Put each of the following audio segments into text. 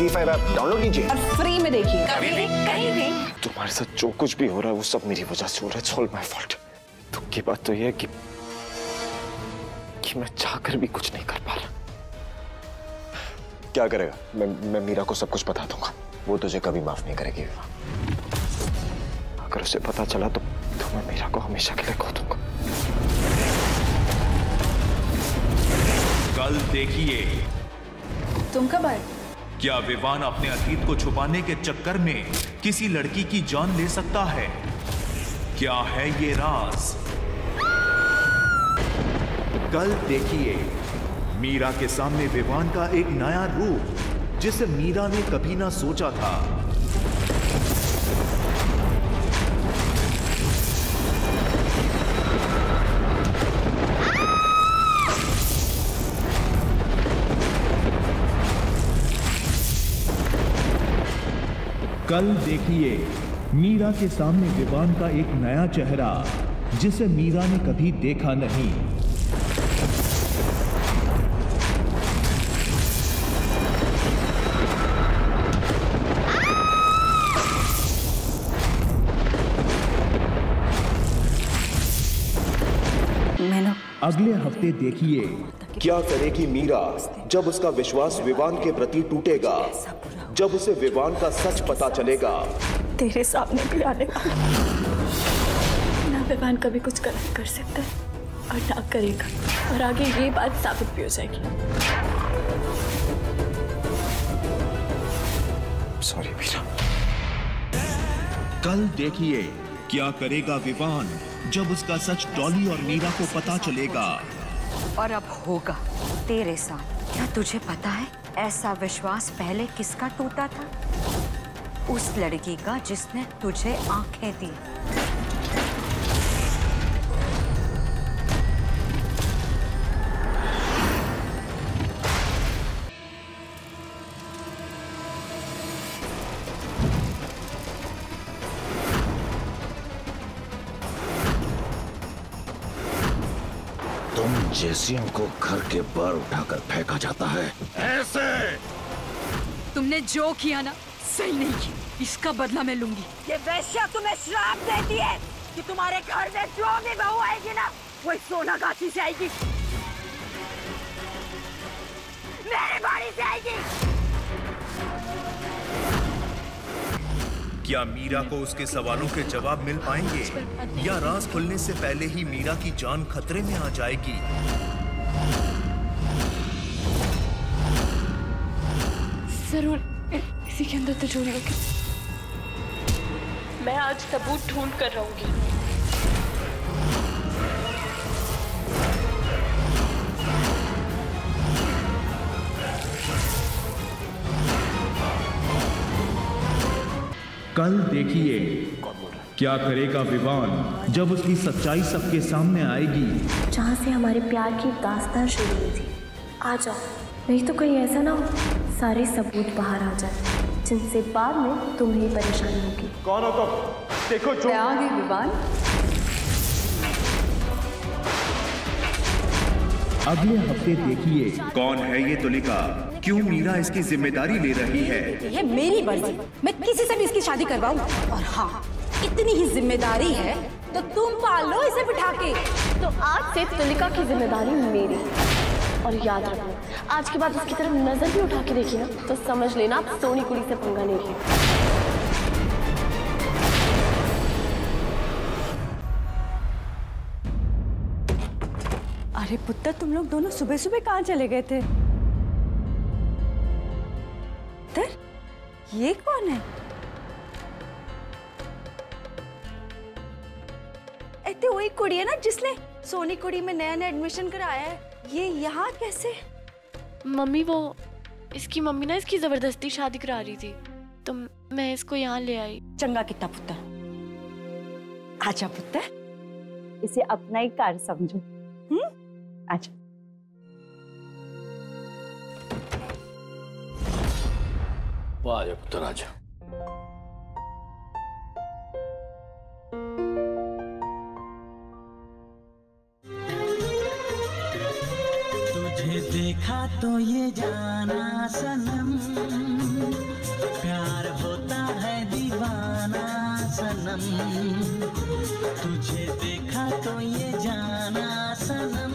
ZEE5 app download कीजिए और free में देखिए। कभी भी कहीं भी। तुम्हारे साथ जो कुछ भी हो रहा है वो सब मेरी वजह से हो रहा है। It's all my fault। दुख की बात तो यह है कि मैं चाहकर भी कुछ नहीं कर पा रहा। क्या करेगा? मैं मीरा को सब कुछ बता दूंगा। वो तुझे कभी माफ नहीं करेगी विवान। अगर उसे पता चला तो मैं मीरा को हमेशा के लिए खो दूंगा। कल देखिए तुम कब आए? क्या विवान अपने अतीत को छुपाने के चक्कर में किसी लड़की की जान ले सकता है? क्या है ये राज? कल देखिए मीरा के सामने विवान का एक नया रूप जिसे मीरा ने कभी ना सोचा था। कल देखिए मीरा के सामने विवान का एक नया चेहरा जिसे मीरा ने कभी देखा नहीं। अगले हफ्ते देखिए क्या करेगी मीरा जब उसका विश्वास विवान के प्रति टूटेगा, जब उसे विवान का सच पता चलेगा। तेरे सामने भी आने वाला ना विवान कभी कुछ गलत कर सकता है और ना करेगा, और आगे ये बात साबित भी हो जाएगी। सॉरी मीरा। कल देखिए क्या करेगा विवान जब उसका सच डॉली और मीरा को पता चलेगा। और अब होगा तेरे साथ। क्या तुझे पता है ऐसा विश्वास पहले किसका टूटा था? उस लड़की का जिसने तुझे आंखें दी। तुम जैसियों को घर के बाहर उठाकर फेंका जाता है ऐसे। तुमने जो किया ना सही नहीं किया, इसका बदला मैं लूंगी। ये वेश्या तुम्हें श्राप देती है कि तुम्हारे घर में जो भी बहू आएगी ना वो सोनागाछी से आएगी, मेरी बाड़ी से आएगी। क्या मीरा को उसके सवालों के जवाब मिल पाएंगे या राज खुलने से पहले ही मीरा की जान खतरे में आ जाएगी? जरूर इसी के अंदर तो चोरी होगी। मैं आज सबूत ढूंढ कर रहूंगी। कल देखिए क्या करेगा विवान जब उसकी सच्चाई सबके सामने आएगी। जहाँ से हमारे प्यार की दास्तान शुरू हुई थी, आ जाओ, नहीं तो कहीं ऐसा ना हो सारे सबूत बाहर आ जाए जिनसे बाद में तुम्हें परेशानी होगी। कौन हो तुम? देखो जो आ गई विवान। अगले हफ्ते देखिए कौन है ये तुलिका, क्यों मीरा इसकी जिम्मेदारी ले रही है। ये मेरी मर्जी, मैं किसी से भी इसकी शादी करवाऊं। और हाँ, इतनी ही जिम्मेदारी है तो तुम पाल लो इसे बिठा के। तो आज से तुलिका की जिम्मेदारी मेरी, और याद रखना आज के बाद उसकी तरफ नजर भी उठा के देखी ना तो समझ लेना आप सोनी कुड़ी से पंगा नहीं लिया। अरे पुत्र, तुम लोग दोनों सुबह सुबह कहाँ चले गए थे? ये कौन है? ऐसे वही कुड़ी है ना जिसने सोनी कुड़ी में नया नया एडमिशन कराया है। ये यहाँ कैसे? मम्मी, वो इसकी मम्मी ना इसकी जबरदस्ती शादी करा रही थी तो मैं इसको यहाँ ले आई। चंगा कितना पुत्र। आजा पुत्र, इसे अपना ही कार समझो। आजा। आजा पुत्र आजा। तुझे देखा तो ये जाना सनम, प्यार होता है दीवाना सनम, तुझे देखा तो ये जाना सनम,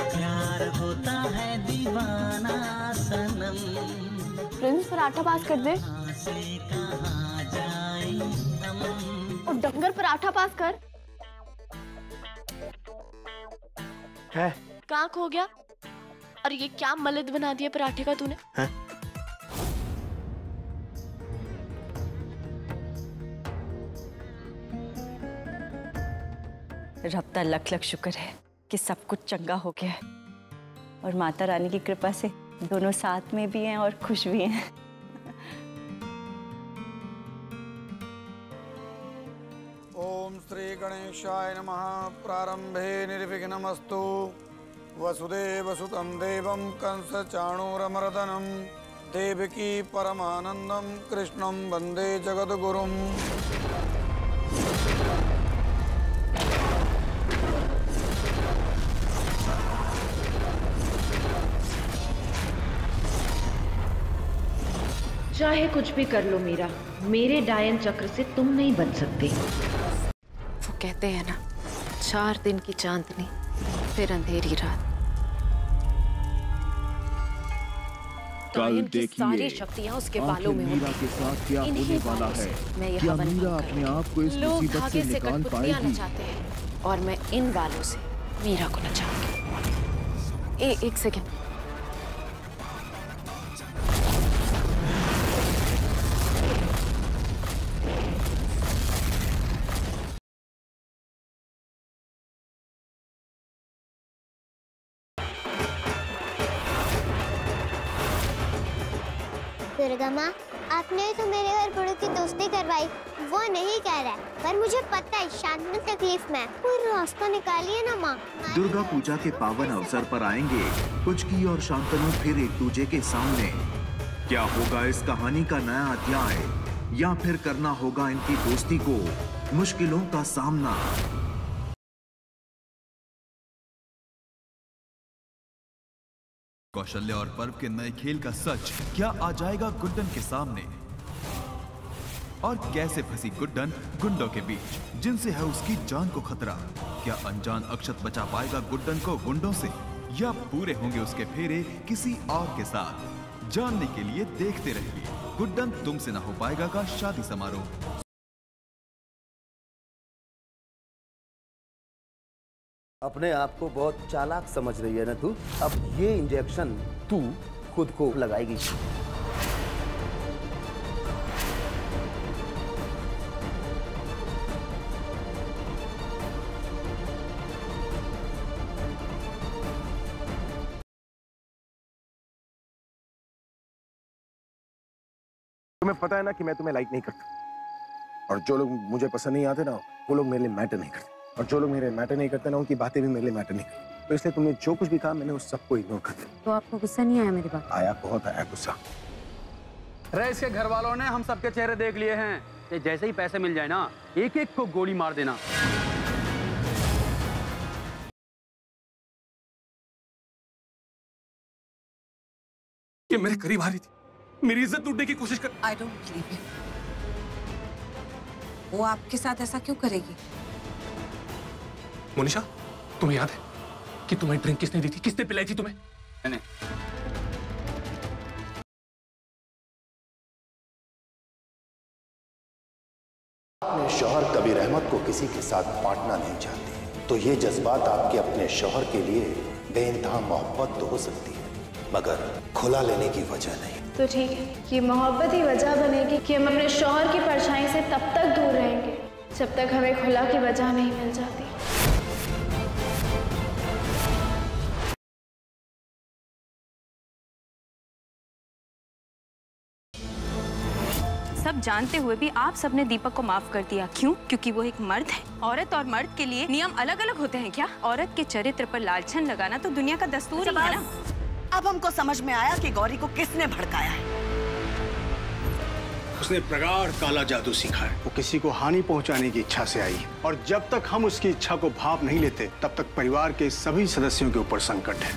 प्यार होता है दीवाना सनम। प्रिंस पराठा पास कर दे। कहाँ जाए हम, और डंगर पराठा पास कर। है कहाँ खो गया? और ये क्या मलिद बना दिया पराठे का तूने? है? रब का लख लख शुक्र है कि सब कुछ चंगा हो गया है और माता रानी की कृपा से दोनों साथ में भी हैं और खुश भी हैं। ओम श्री गणेशाय नमः। प्रारंभे निर्विघ्नमस्तु। वसुदेवसुतं देवं कंसचाणूरमर्दनं देवकी परमानंदं कृष्णं वंदे जगद्गुरुम्। चाहे कुछ भी कर लो मीरा, मेरे डायन चक्र से तुम नहीं बच सकते। वो कहते हैं ना, 4 दिन की चांदनी फिर अंधेरी रात। कल देखिए सारी शक्तियां उसके बालों में मीरा के साथ क्या होने वाला है। क्या मीरा अपने आप को इस मुसीबत से निकाल पाएगी? चाहते हैं और मैं इन बालों से मीरा को नचाऊंगी। एक सेकंड। दुर्गा माँ, आपने तो मेरे और बड़ों की दोस्ती करवाई, वो नहीं कह रहा है, पर मुझे पता है शांतनु तकलीफ में। कोई रास्ता निकालिए ना माँ। दुर्गा पूजा के पावन अवसर पर आएंगे कुचकी और शांतनु फिर एक दूजे के सामने। क्या होगा इस कहानी का नया अध्याय, या फिर करना होगा इनकी दोस्ती को मुश्किलों का सामना? कौशल्या और पर्व के नए खेल का सच क्या आ जाएगा गुड्डन के सामने? और कैसे फंसी गुड्डन गुंडों के बीच, जिनसे है उसकी जान को खतरा? क्या अनजान अक्षत बचा पाएगा गुड्डन को गुंडों से, या पूरे होंगे उसके फेरे किसी और के साथ? जानने के लिए देखते रहिए गुड्डन तुमसे ना हो पाएगा का शादी समारोह। अपने आप को बहुत चालाक समझ रही है ना तू? अब ये इंजेक्शन तू खुद को लगाएगी। तुम्हें पता है ना कि मैं तुम्हें लाइक नहीं करता, और जो लोग मुझे पसंद नहीं आते ना, वो लोग मेरे लिए मैटर नहीं करते, और जो लोग मेरे मैटर नहीं करते ना, उनकी बातें भी मेरे लिए मैटर नहीं करती। तो इसलिए तुमने जो कुछ भी कहा, मैंने उस सबको इग्नोर कर दिया। तो आपको गुस्सा नहीं आया मेरी बात? आया, बहुत आया गुस्सा। रईस के घर वालों ने हम सबके चेहरे देख लिए हैं कि जैसे ही पैसे मिल जाए ना, एक एक को गोली मार देना। ये मेरे करीब आ रही थी, मेरी इज्जत लूटने की कोशिश कर। I don't believe you. वो आपके साथ ऐसा क्यों करेगी? मोनिशा, तुम्हें याद है कि तुम्हें ड्रिंक किसने दी थी? किसने पिलाई थी तुम्हें? मैंने। अपने शौहर कबीर अहमद को किसी के साथ बांटना नहीं चाहती, तो ये जज्बात आपके अपने शौहर के लिए बेइंतहा मोहब्बत तो हो सकती है, मगर खुला लेने की वजह नहीं। तो ठीक है, ये मोहब्बत ही वजह बनेगी कि हम अपने शौहर की परछाई से तब तक दूर रहेंगे जब तक हमें खुला की वजह नहीं मिल जाती। सब जानते हुए भी आप सबने दीपक को माफ कर दिया, क्यों? क्योंकि वो एक मर्द है। औरत और मर्द के लिए नियम अलग अलग होते हैं क्या? औरत के चरित्र पर लालछन लगाना तो दुनिया का दस्तूर ही है ना। अब हमको समझ में आया कि गौरी को किसने भड़काया है। उसने प्रगाढ़ काला जादू सीखा है। वो किसी को हानि पहुंचाने की इच्छा से आई, और जब तक हम उसकी इच्छा को भाप नहीं लेते, तब तक परिवार के सभी सदस्यों के ऊपर संकट है।